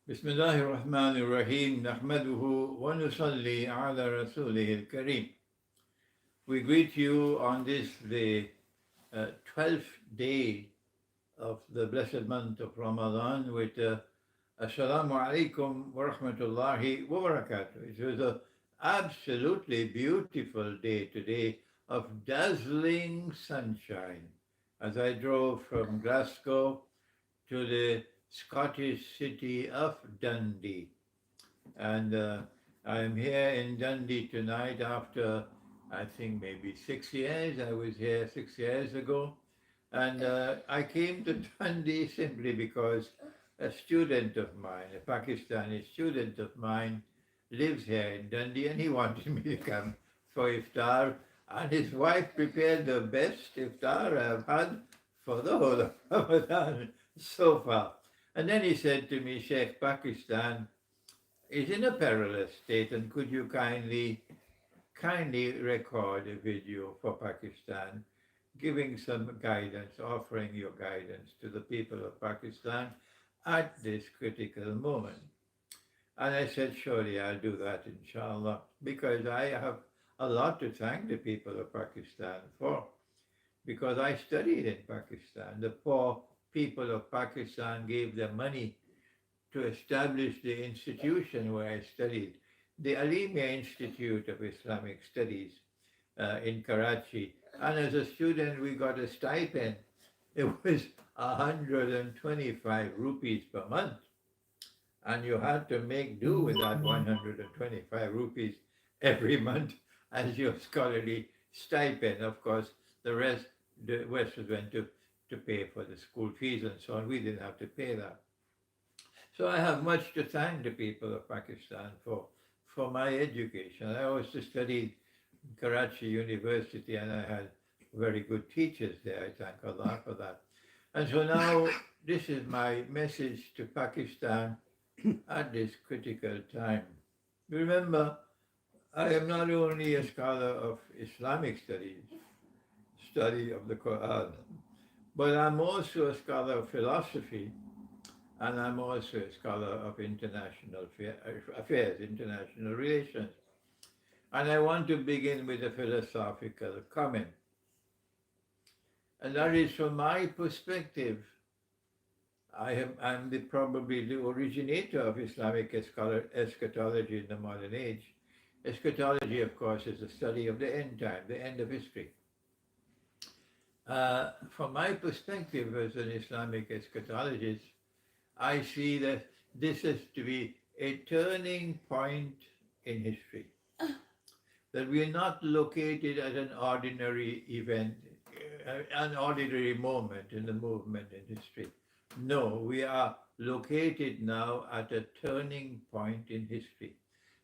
بسم الله الرحمن الرحيم نحمده ونصلي على رسوله الكريم. We greet you on this, the 12th day of the blessed month of Ramadan with Assalamu alaikum wa rahmatullahi wa barakatuh. It was an absolutely beautiful day today of dazzling sunshine as I drove from Glasgow to the Scottish city of Dundee. And I'm here in Dundee tonight after, I think, maybe 6 years. I was here 6 years ago. And I came to Dundee simply because a student of mine, a Pakistani student of mine, lives here in Dundee, and he wanted me to come for iftar. And his wife prepared the best iftar I've had for the whole of Ramadan so far. And then he said to me, Sheikh, Pakistan is in a perilous state, and could you kindly record a video for Pakistan, giving some guidance, offering your guidance to the people of Pakistan at this critical moment. And I said, surely I'll do that, inshallah, because I have a lot to thank the people of Pakistan for, because I studied in Pakistan. The poor people of Pakistan gave their money to establish the institution where I studied, the Alimia Institute of Islamic Studies in Karachi. And as a student, we got a stipend. It was 125 rupees per month. And you had to make do with that 125 rupees every month as your scholarly stipend. Of course, the rest was went to pay for the school fees and so on. We didn't have to pay that. So I have much to thank the people of Pakistan for my education. I also studied Karachi University, and I had very good teachers there. I thank Allah for that. And so now this is my message to Pakistan at this critical time. Remember, I am not only a scholar of Islamic studies, study of the Quran, but I'm also a scholar of philosophy, and I'm also a scholar of international affairs, international relations. And I want to begin with a philosophical comment. And that is, from my perspective, I'm probably the originator of Islamic eschatology in the modern age. Eschatology, of course, is the study of the end time, the end of history. From my perspective as an Islamic eschatologist, I see that this is to be a turning point in history. That we are not located at an ordinary event, an ordinary moment in the movement in history. No, we are located now at a turning point in history.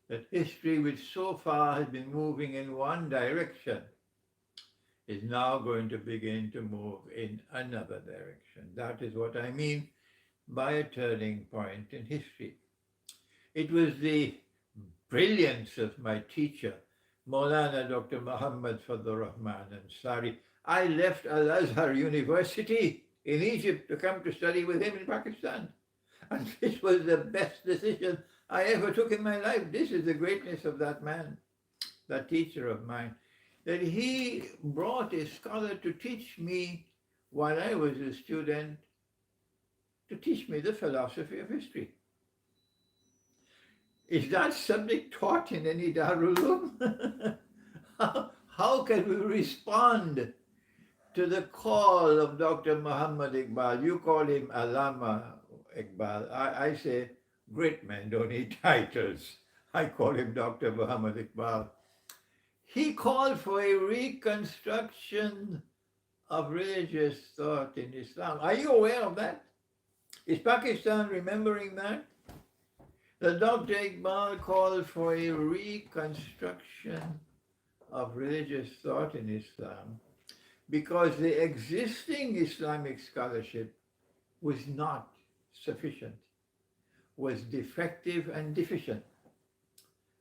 That history, which so far has been moving in one direction, is now going to begin to move in another direction. That is what I mean by a turning point in history. It was the brilliance of my teacher, Maulana Dr. Muhammad Fadlur Rahman Ansari. I left Al-Azhar University in Egypt to come to study with him in Pakistan. And this was the best decision I ever took in my life. This is the greatness of that man, that teacher of mine, that he brought a scholar to teach me while I was a student, to teach me the philosophy of history. Is that subject taught in any Darul Uloom? How can we respond to the call of Dr. Muhammad Iqbal? You call him Allama Iqbal. I say great men don't need titles. I call him Dr. Muhammad Iqbal. He called for a reconstruction of religious thought in Islam. Are you aware of that? Is Pakistan remembering that? The Dr. Iqbal called for a reconstruction of religious thought in Islam because the existing Islamic scholarship was not sufficient, was defective and deficient.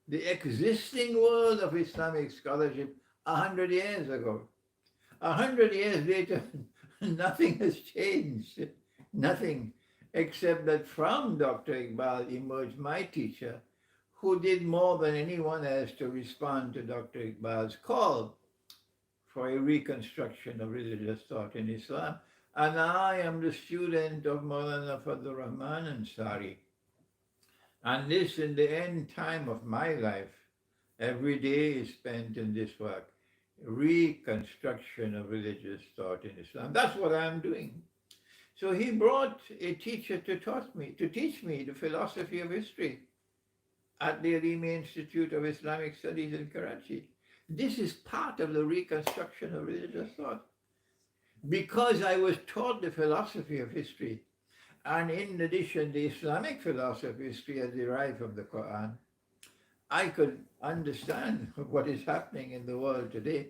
The existing world of Islamic scholarship 100 years ago, 100 years later, nothing has changed, nothing. except that from Dr. Iqbal emerged my teacher, who did more than anyone else to respond to Dr. Iqbal's call for a reconstruction of religious thought in Islam. And I am the student of Maulana Fadlur Rahman Ansari. And this, in the end time of my life, every day is spent in this work, reconstruction of religious thought in Islam. That's what I'm doing. So he brought a teacher to teach me the philosophy of history at the Alimi Institute of Islamic Studies in Karachi. This is part of the reconstruction of religious thought. Because I was taught the philosophy of history, and in addition, the Islamic philosophy of history as derived from the Quran, I could understand what is happening in the world today.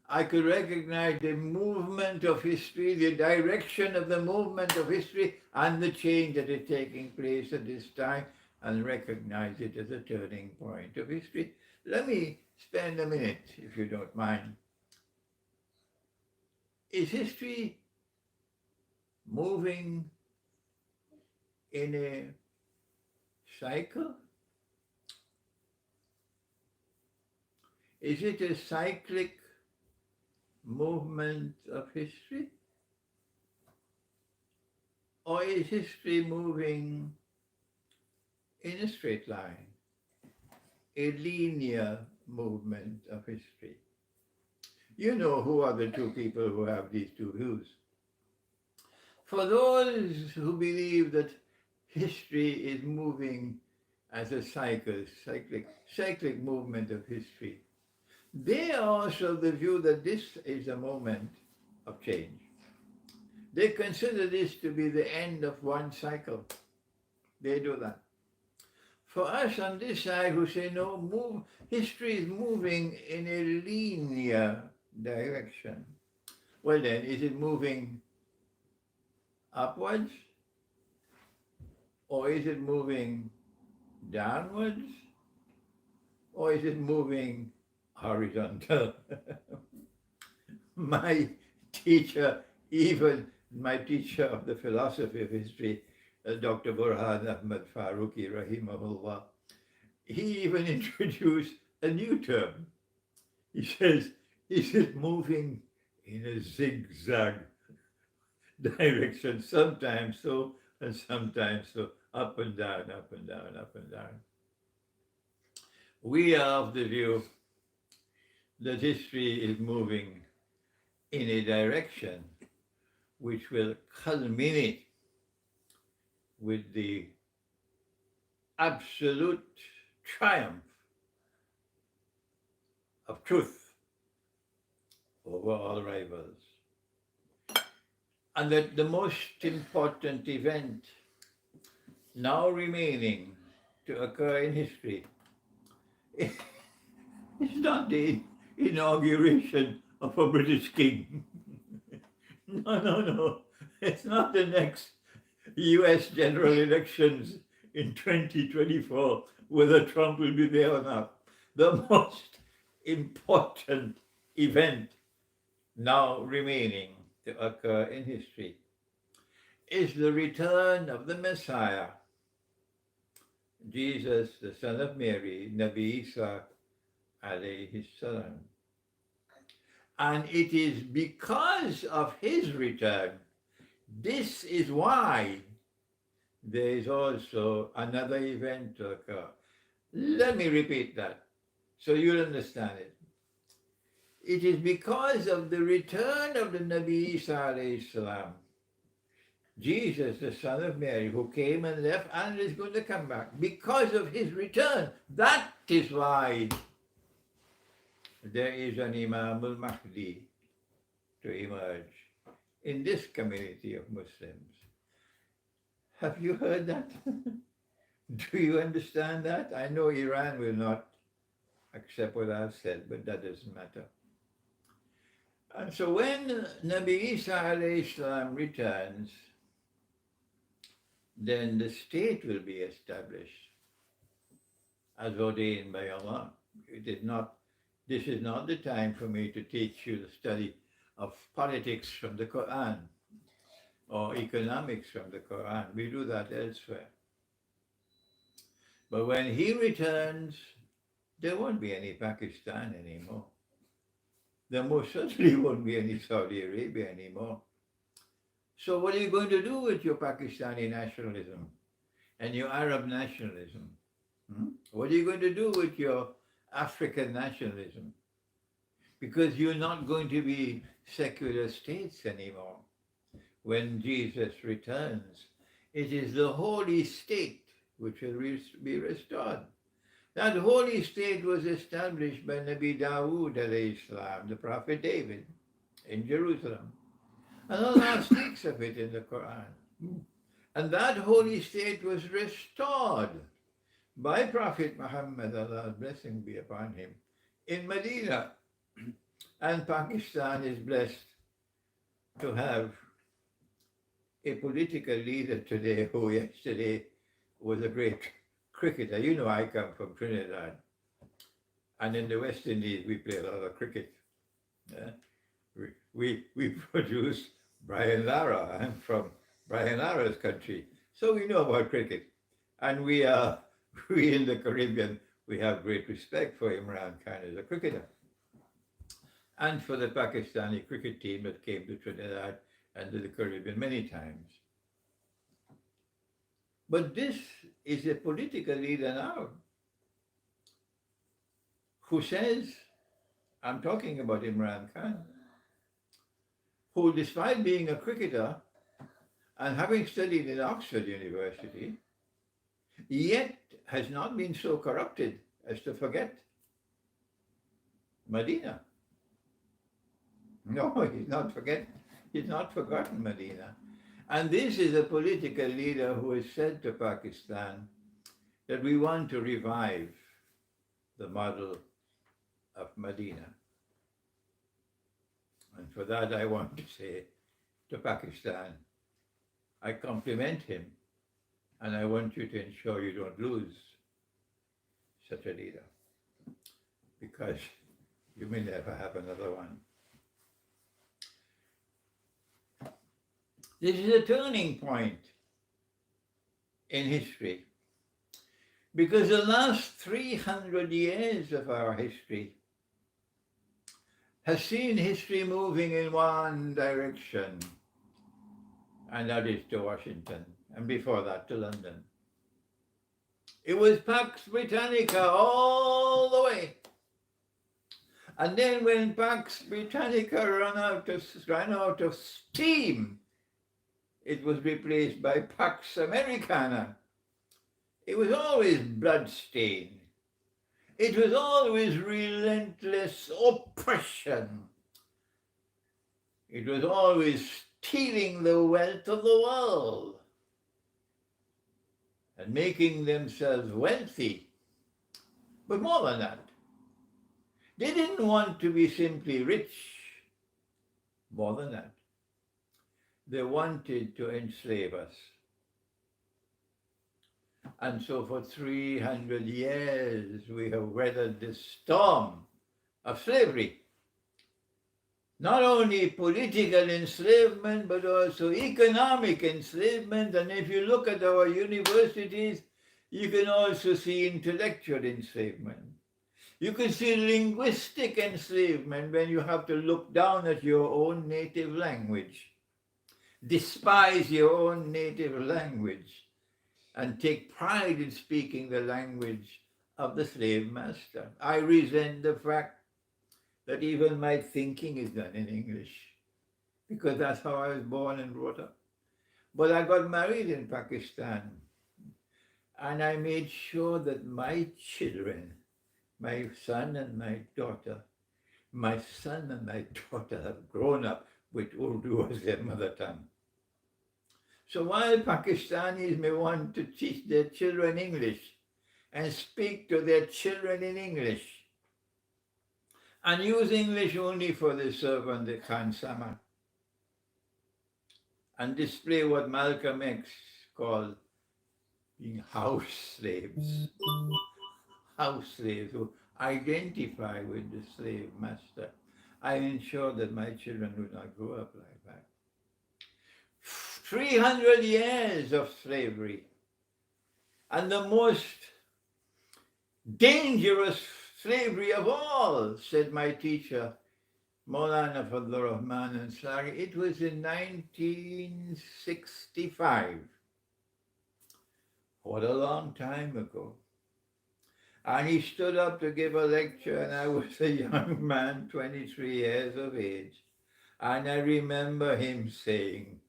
I could recognize the movement of history, the direction of the movement of history, and the change that is taking place at this time, and recognize it as a turning point of history. Let me spend a minute, if you don't mind. Is history moving in a cycle? Is it a cyclic movement of history? Or is history moving in a straight line, a linear movement of history? You know who are the two people who have these two views. For those who believe that history is moving as a cyclic movement of history, they are also of the view that this is a moment of change. They consider this to be the end of one cycle. They do that. For us on this side who say no, history is moving in a linear direction. Well then, is it moving upwards? Or is it moving downwards? Or is it moving horizontal? My teacher, even my teacher of the philosophy of history, Dr. Burhan Ahmad Farooqi, rahimahullah, he even introduced a new term. He says, is it moving in a zigzag direction, sometimes so and sometimes so, up and down, up and down, up and down. We are of the view that history is moving in a direction which will culminate with the absolute triumph of truth over all rivals. And that the most important event now remaining to occur in history is not the inauguration of a British king. No. It's not the next US general elections in 2024, whether Trump will be there or not. The most important event now remaining to occur in history is the return of the Messiah, Jesus, the son of Mary, Nabi Isa alayhi salam. And it is because of his return, this is why there is also another event to occur. Let me repeat that so you'll understand it. It is because of the return of the Nabi Isa alayhi salam, Jesus, the son of Mary, who came and left and is going to come back. Because of his return, that is why there is an Imam al-Mahdi to emerge in this community of Muslims. Have you heard that? Do you understand that? I know Iran will not accept what I've said, but that doesn't matter. And so when Nabi Isa alayhi salam returns, then the state will be established as ordained by Allah. This is not the time for me to teach you the study of politics from the Quran. or economics from the Quran. We do that elsewhere. But when he returns, there won't be any Pakistan anymore. There most certainly won't be any Saudi Arabia anymore. So what are you going to do with your Pakistani nationalism and your Arab nationalism? What are you going to do with your African nationalism? Because you're not going to be secular states anymore. When Jesus returns, it is the holy state which will be restored. That holy state was established by Nabi Dawood alayhi salam, the Prophet David, in Jerusalem. And Allah speaks of it in the Quran. And that holy state was restored by Prophet Muhammad, Allah's blessing be upon him, in Medina. And Pakistan is blessed to have a political leader today who yesterday was a great cricketer. You know, I come from Trinidad, and in the West Indies we play a lot of cricket. We produce Brian Lara. I'm from Brian Lara's country, so we know about cricket. And we in the Caribbean, we have great respect for Imran Khan as a cricketer, and for the Pakistani cricket team that came to Trinidad and to the Caribbean many times. But this is a political leader now who says, I'm talking about Imran Khan, who despite being a cricketer and having studied in Oxford University, yet has not been so corrupted as to forget Medina. No, he's not forgotten Medina. And this is a political leader who has said to Pakistan that we want to revive the model of Medina. And for that I want to say to Pakistan, I compliment him, and I want you to ensure you don't lose such a leader, because you may never have another one. This is a turning point in history, because the last 300 years of our history has seen history moving in one direction, and that is to Washington, and before that to London. It was Pax Britannica all the way. And then when Pax Britannica ran out of steam, it was replaced by Pax Americana. It was always bloodstained. It was always relentless oppression. It was always stealing the wealth of the world and making themselves wealthy. But more than that, they didn't want to be simply rich. More than that, they wanted to enslave us. And so for 300 years, we have weathered the storm of slavery. Not only political enslavement, but also economic enslavement. And if you look at our universities, you can also see intellectual enslavement. You can see linguistic enslavement when you have to look down at your own native language, despise your own native language, and take pride in speaking the language of the slave master. I resent the fact that even my thinking is done in English, because that's how I was born and brought up. But I got married in Pakistan, and I made sure that my children, my son and my daughter have grown up with Urdu as their mother tongue. So while Pakistanis may want to teach their children English and speak to their children in English, and use English only for the servant, the khansama, and display what Malcolm X called being house slaves who identify with the slave master, I ensure that my children do not grow up like that. 300 years of slavery. And the most dangerous slavery of all, said my teacher, Maulana Fadlur Rahman Ansari. It was in 1965. What a long time ago. And he stood up to give a lecture, and I was a young man, 23 years of age. And I remember him saying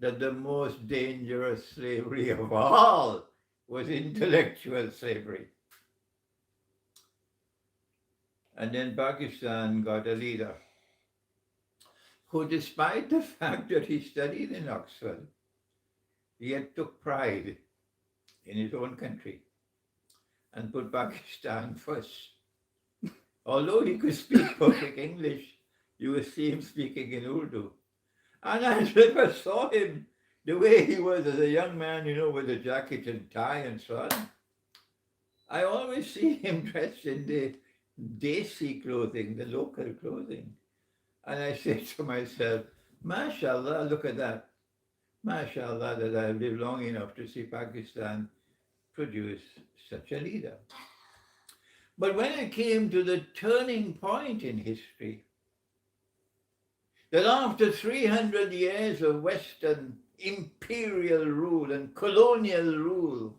that the most dangerous slavery of all was intellectual slavery. And then Pakistan got a leader who, despite the fact that he studied in Oxford, yet took pride in his own country and put Pakistan first. Although he could speak perfect English, you would see him speaking in Urdu. And I never saw him the way he was as a young man, with a jacket and tie and so on. I always see him dressed in the desi clothing, the local clothing. And I say to myself, mashallah, look at that. Mashallah, that I've lived long enough to see Pakistan produce such a leader. But when it came to the turning point in history, that after 300 years of Western imperial rule and colonial rule,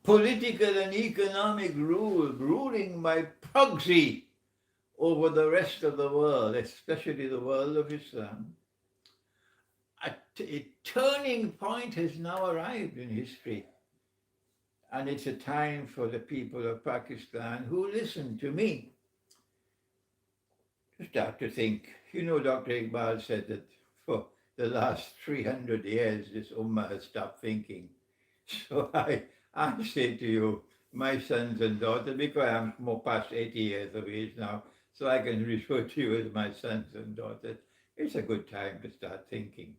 political and economic rule, ruling by proxy over the rest of the world, especially the world of Islam, a turning point has now arrived in history. And it's a time for the people of Pakistan who listen to me to start to think. Dr. Iqbal said that for the last 300 years, this ummah has stopped thinking. So I say to you, my sons and daughters, because I'm more past 80 years of age now, so I can refer to you as my sons and daughters, it's a good time to start thinking.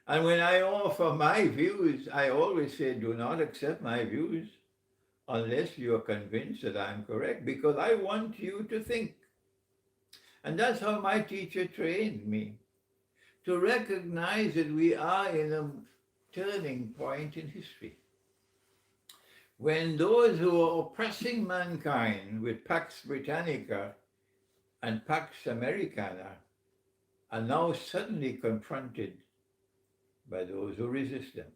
And when I offer my views, I always say, do not accept my views unless you are convinced that I'm correct, because I want you to think. And that's how my teacher trained me, to recognize that we are in a turning point in history. When those who are oppressing mankind with Pax Britannica and Pax Americana are now suddenly confronted by those who resist them.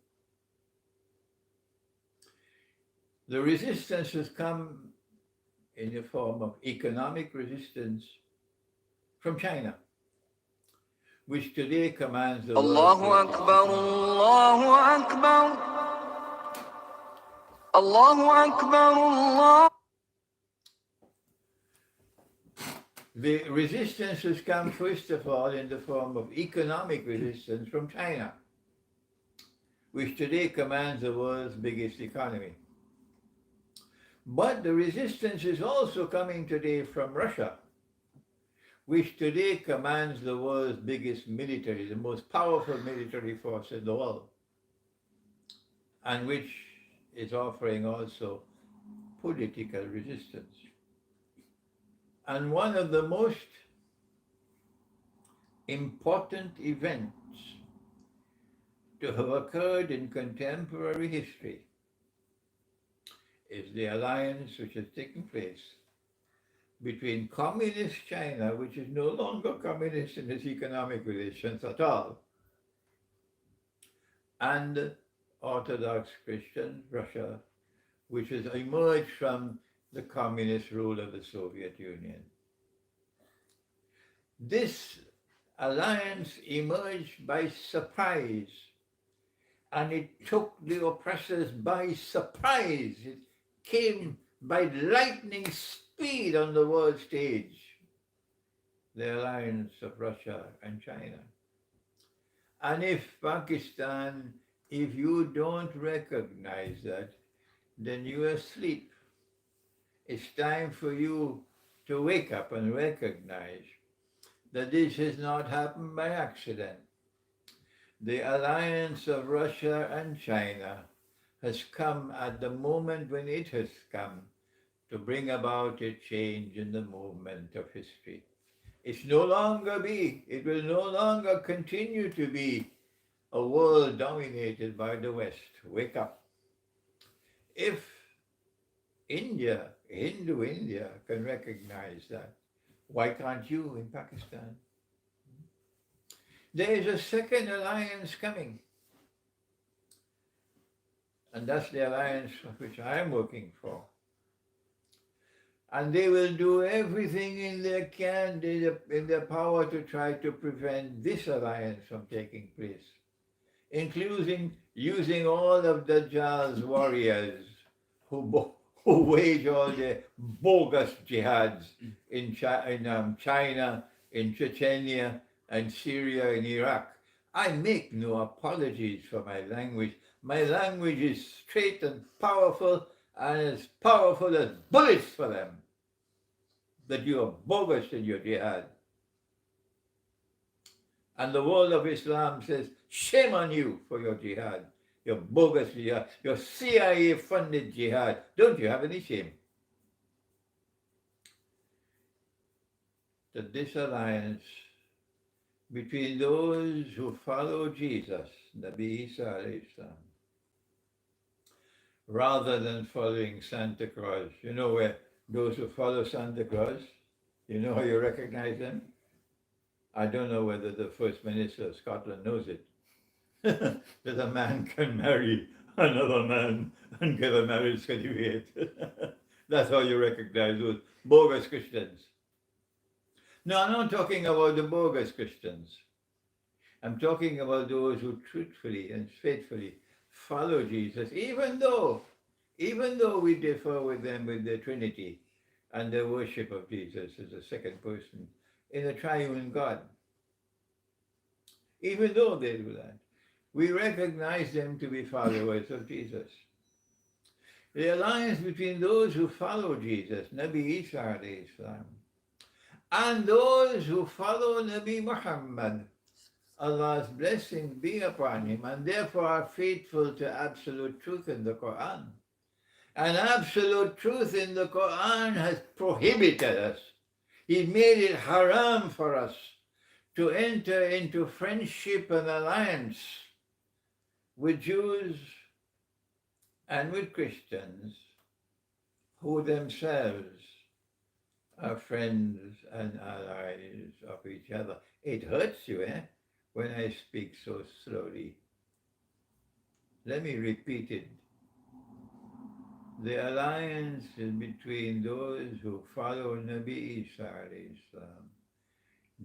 The resistance has come in the form of economic resistance from China, which today commands the world. Allahu Akbar, Allahu Akbar, Allahu Akbar, Allah. The resistance has come first of all in the form of economic resistance from China, which today commands the world's biggest economy. But the resistance is also coming today from Russia, which today commands the world's biggest military, the most powerful military force in the world, and which is offering also political resistance. And one of the most important events to have occurred in contemporary history is the alliance which has taken place between communist China, which is no longer communist in its economic relations at all, and Orthodox Christian Russia, which has emerged from the communist rule of the Soviet Union. This alliance emerged by surprise, and it took the oppressors by surprise. It came by lightning speed on the world stage, the alliance of Russia and China. And if Pakistan, if you don't recognize that, then you are asleep. It's time for you to wake up and recognize that this has not happened by accident. The alliance of Russia and China has come at the moment when it has come to bring about a change in the movement of history. It will no longer continue to be a world dominated by the West. Wake up. If India, Hindu India, can recognize that, why can't you in Pakistan? There is a second alliance coming, and that's the alliance which I am working for. And they will do everything in their power to try to prevent this alliance from taking place, including using all of Dajjal's warriors who wage all their bogus jihads in China, in Chechnya, and Syria and Iraq. I make no apologies for my language. My language is straight and powerful as bullets for them. That you are bogus in your jihad. And the world of Islam says, shame on you for your jihad, your bogus jihad, your CIA-funded jihad. Don't you have any shame? That this alliance between those who follow Jesus, Nabi Isa alayhi salam, rather than following Santa Claus. You know where those who follow Santa Claus, you know how you recognize them? I don't know whether the First Minister of Scotland knows it. That a man can marry another man and get a marriage certificate. That's how you recognize those bogus Christians. No, I'm not talking about the bogus Christians. I'm talking about those who truthfully and faithfully follow Jesus, even though we differ with them with the Trinity and the worship of Jesus as a second person in the triune God. Even though they do that, we recognize them to be followers of Jesus. The alliance between those who follow Jesus, Nabi Isa alayhi salam, and those who follow Nabi Muhammad, Allah's blessing be upon him, and therefore are faithful to absolute truth in the Quran. And absolute truth in the Quran has prohibited us. He made it haram for us to enter into friendship and alliance with Jews and with Christians who themselves are friends and allies of each other. It hurts you, when I speak so slowly. Let me repeat it. The alliance is between those who follow Nabi Isa alayhi salam,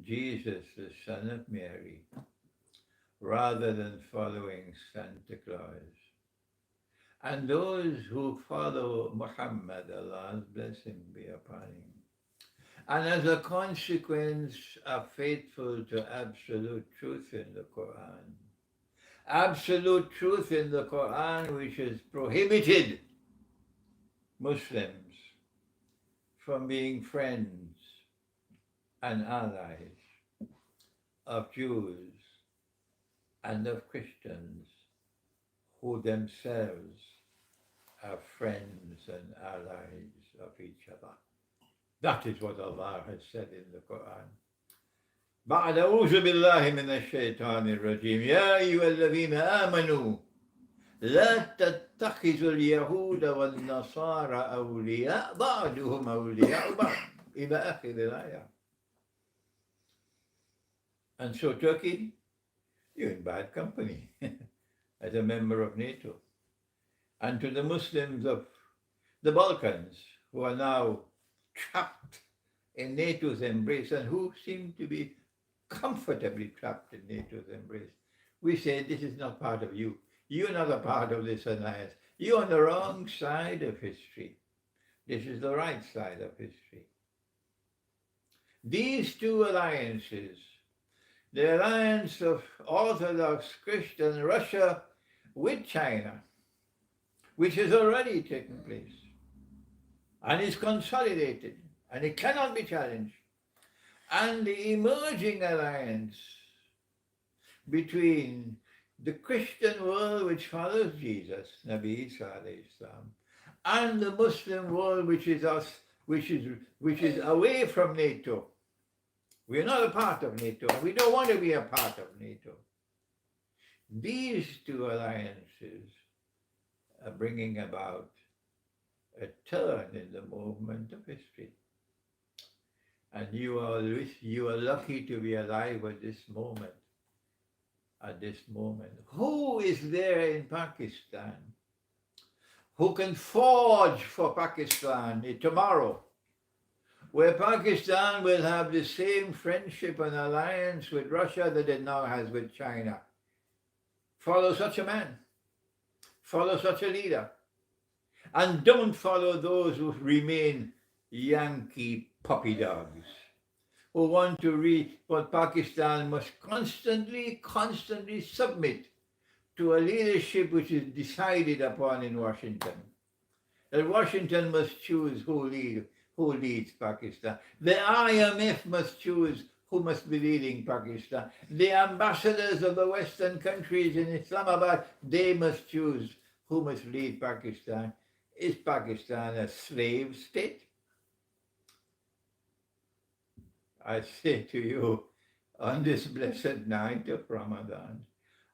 Jesus, the son of Mary, rather than following Santa Claus, and those who follow Muhammad, Allah's blessing be upon him, and as a consequence are faithful to absolute truth in the Quran. Absolute truth in the Quran which has prohibited Muslims from being friends and allies of Jews and of Christians who themselves are friends and allies of each other. That is what Allah has said in the Quran. بعد أعوذ بالله من الشيطان الرجيم يا أيها الذين آمنوا لا تتخذوا اليهود والنصارى أولياء بعضهم أولياء بعض إلى آخر الآية. And so Turkey, you're in bad company as a member of NATO. And to the Muslims of the Balkans who are now trapped in NATO's embrace and who seem to be comfortably trapped in NATO's embrace, we say this is not part of you. You're not a part of this alliance. You're on the wrong side of history. This is the right side of history. These two alliances, the alliance of Orthodox Christian Russia with China, which has already taken place and is consolidated and it cannot be challenged, and the emerging alliance between the Christian world which follows Jesus, Nabi Isa alayhi salam, and the Muslim world which is away from NATO. We're not a part of NATO, and we don't want to be a part of NATO. These two alliances are bringing about a turn in the movement of history. And you are lucky to be alive at this moment. At this moment. Who is there in Pakistan who can forge for Pakistan tomorrow, where Pakistan will have the same friendship and alliance with Russia that it now has with China? Follow such a man. Follow such a leader. And don't follow those who remain Yankee puppy dogs, who want to read what Pakistan must constantly submit to a leadership which is decided upon in Washington. That Washington must choose who leads Pakistan. The IMF must choose who must be leading Pakistan. The ambassadors of the Western countries in Islamabad, they must choose who must lead Pakistan. Is Pakistan a slave state? I say to you, on this blessed night of Ramadan,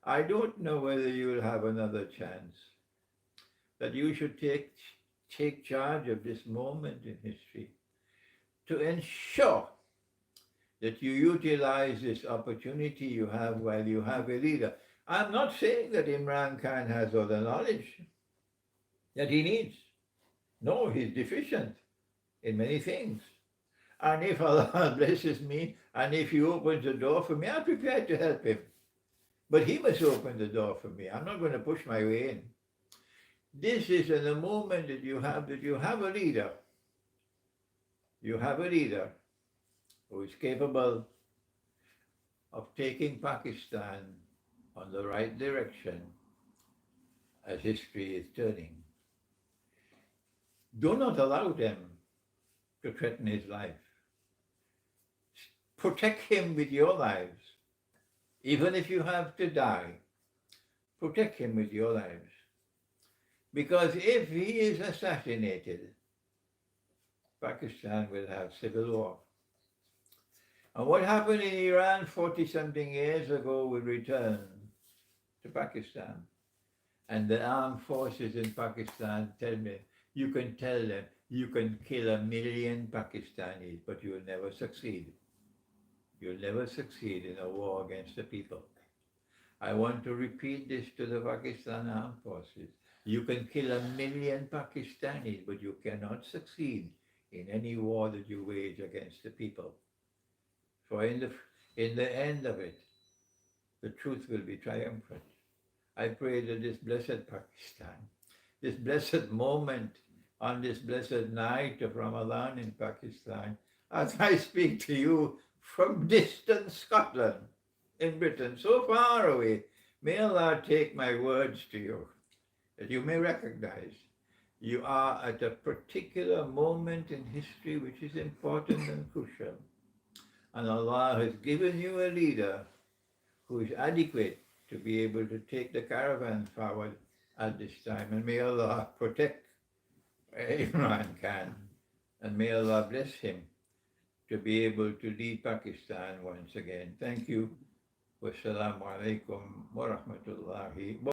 I don't know whether you will have another chance, that you should take charge of this moment in history to ensure that you utilize this opportunity you have while you have a leader. I'm not saying that Imran Khan has all the knowledge that he needs. No, he's deficient in many things. And if Allah blesses me, and if he opens the door for me, I'm prepared to help him. But he must open the door for me. I'm not going to push my way in. This is in the moment that you have a leader. You have a leader who is capable of taking Pakistan on the right direction as history is turning. Do not allow them to threaten his life. Protect him with your lives. Even if you have to die, protect him with your lives. Because if he is assassinated, Pakistan will have civil war. And what happened in Iran 40-something years ago will return to Pakistan. And the armed forces in Pakistan tell me, you can tell them, you can kill 1 million Pakistanis, but you will never succeed. You'll never succeed in a war against the people. I want to repeat this to the Pakistan armed forces. You can kill 1 million Pakistanis, but you cannot succeed in any war that you wage against the people. For in the end of it, the truth will be triumphant. I pray that this blessed Pakistan, this blessed moment on this blessed night of Ramadan in Pakistan, as I speak to you from distant Scotland, in Britain, so far away, may Allah take my words to you, that you may recognize you are at a particular moment in history which is important and crucial. And Allah has given you a leader who is adequate to be able to take the caravan forward at this time. And may Allah protect Imran Khan, and may Allah bless him to be able to lead Pakistan once again. Thank you. Wassalamu alaikum wa rahmatullahi wa